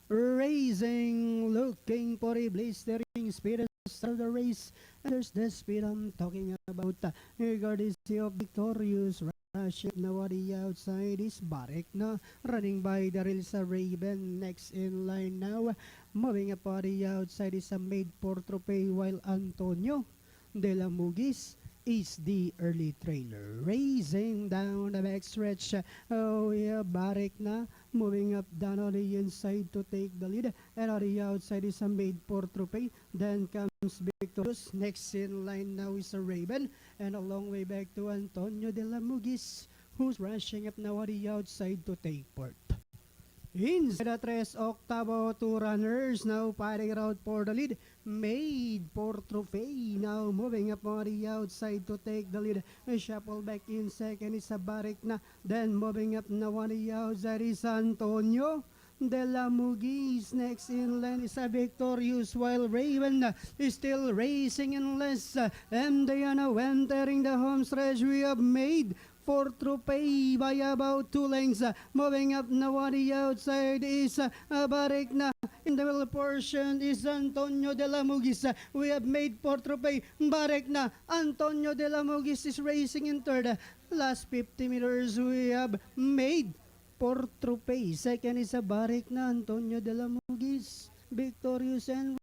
racing, looking for a blistering speed at the start of the race. And there's the speed I'm talking about. Courtesy of Victorious Rush. Now on the outside is Barek na running by the Rilsa Raven. Next in line now. Moving up on the outside is a Made for Trophy, while Antonio de la Mugis is the early trailer. Racing down the backstretch. Oh yeah, Barek na moving up down on the inside to take the lead. And on the outside is a Made for Trophy. Then comes Victorious. Next in line now is a Raven. And a long way back to Antonio de la Mugis, who's rushing up now on the outside to take part. Inside the tres octavo, two runners now fighting around for the lead. Made for Trophy now moving up on the outside to take the lead. Shuffle back in second is a Barek na. Then moving up now on the outside is Antonio de la Mugis. Next in line is a Victorious, while Raven is still racing in less. And they are now entering the home stretch. We have Made for Trophy by about 2 lengths. Moving up now on the outside is Barek na. In the middle portion is Antonio de la Mugis. We have Made for Trophy. Barek na. Antonio de la Mugis is racing in third. Last 50 meters we have Made for Trophy. Second is a Barek na. Antonio de la Mugis. Victorious and